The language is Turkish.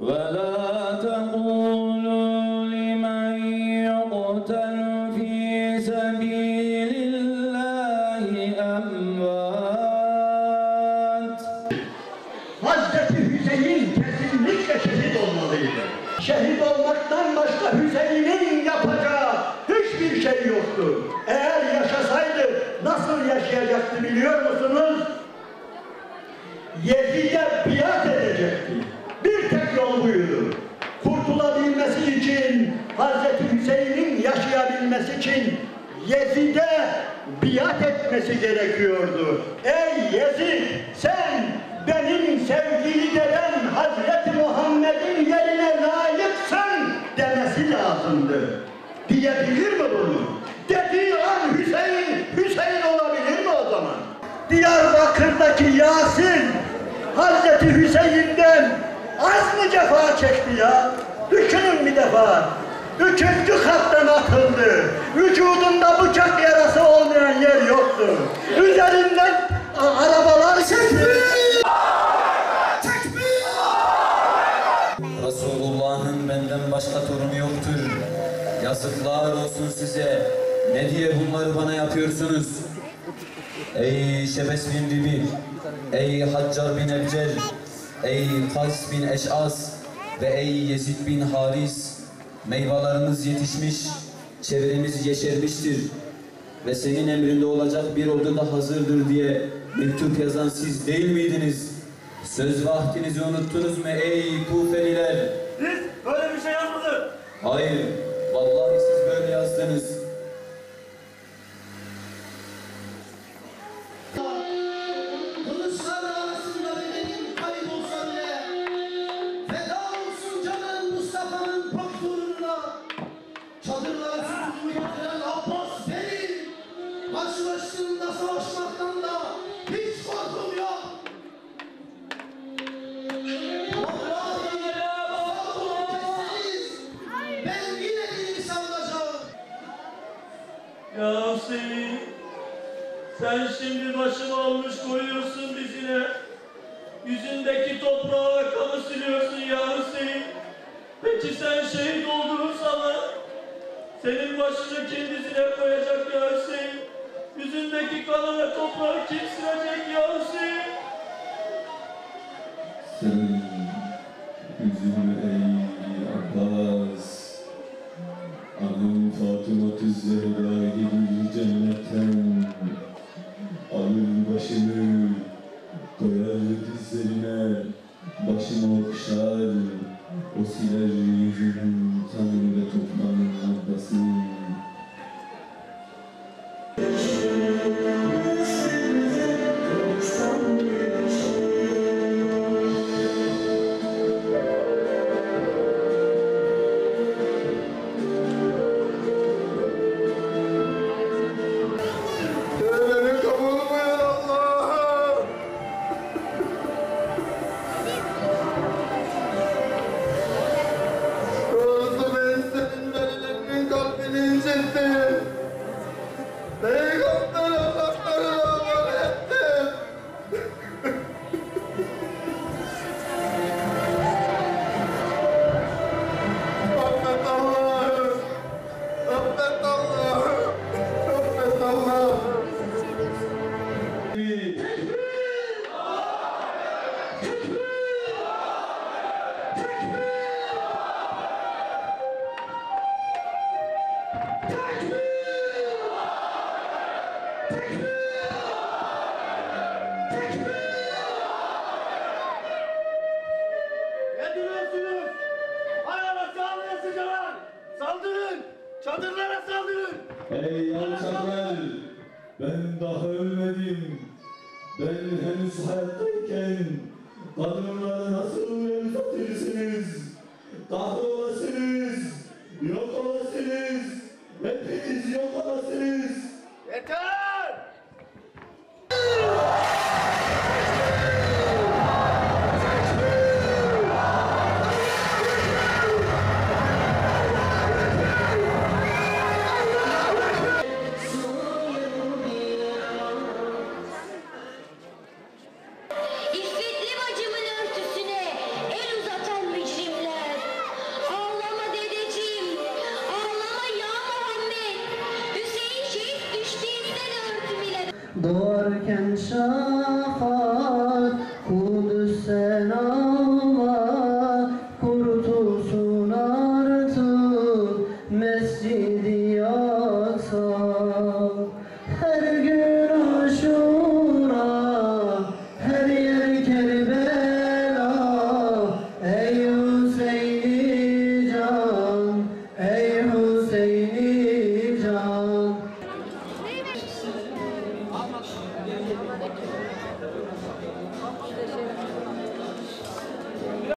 وَلَا تَقُولُوا لِمَنْ يُقْتَلُ فِي سَبِيلِ اللّٰهِ أَمْوَاتٌ. Hazreti Hüseyin kesinlikle şehit olmalıydı. Şehit olmaktan başka Hüseyin'in yapacağı hiçbir şey yoktu. Eğer yaşasaydı nasıl yaşayacaktı biliyor musunuz? Yezid'e biat edecekti. Bir tek yol buydu. Kurtulabilmesi için, Hazreti Hüseyin'in yaşayabilmesi için Yezid'e biat etmesi gerekiyordu. Ey Yezid, sen benim sevgili dedem Hazreti Muhammed'in yerine layıksın demesi lazımdı. Diyebilir mi bunu? Dediği an Hüseyin olabilir mi o zaman? Diyarbakır'daki Yasin, Hazreti Hüseyin'den az mı cefa çekti ya? Düşünün bir defa. 3. kattan atıldı. Vücudunda bıçak yarası olmayan yer yoktu. Üzerinden arabalar çekti. Resulullah'ın benden başka torunu yoktur. Yazıklar olsun size. Ne diye bunları bana yapıyorsunuz? Ey Şebes bin Ribi, ey Haccar bin Ebcel, ey Kays bin Eş'as ve ey Yezid bin Haris, meyveleriniz yetişmiş, çevreniz yeşermiştir ve senin emrinde olacak bir ordu da hazırdır diye mektup yazan siz değil miydiniz? Söz vahdinizi unuttunuz mu ey Kufeliler? Biz böyle bir şey yazmadık. Hayır, vallahi siz böyle yazdınız. Kılıçlar arasında bedenim kaybolsa bile feda olsun canım Mustafa'nın profturuna. Çadırlara sütunu getiren Abbas benim. Karşılaştığımda savaşmaktan da hiç korkum yok. Ben yine dilimi savunacağım. Ya Hüseyin, sen şimdi başımı almış koyuyorsun dizine. Yüzündeki toprağı ve kanı siliyorsun ya Hüseyin. Peki sen şehit olduğun zaman senin başını kim dizine koyacak ya Hüseyin? Yüzündeki kanı ve toprağı kim silecek ya Hüseyin? Sen üzülme ey Abbas. Anım Fatıma Zehra gelir cennetten. Alır başını koyar dizlerine. Başımı okşar, o siler yüzünün tanrı ve toprağın abbasını. Ne diyorsunuz? Hayala sağlayan sıcalar! Saldırın! Çadırlara saldırın! Ey alçaklar! Ben daha ölmedim. Ben henüz hayattayken kadınlara nasıl el satırsınız? Kahrolasınız! Yok olasınız! Hepiniz yok olasınız! Yeter! İffetli bacımın örtüsüne Doğarken şafak Kudüs'ten ağla, kurtulsun artık Mescid-i Aksa.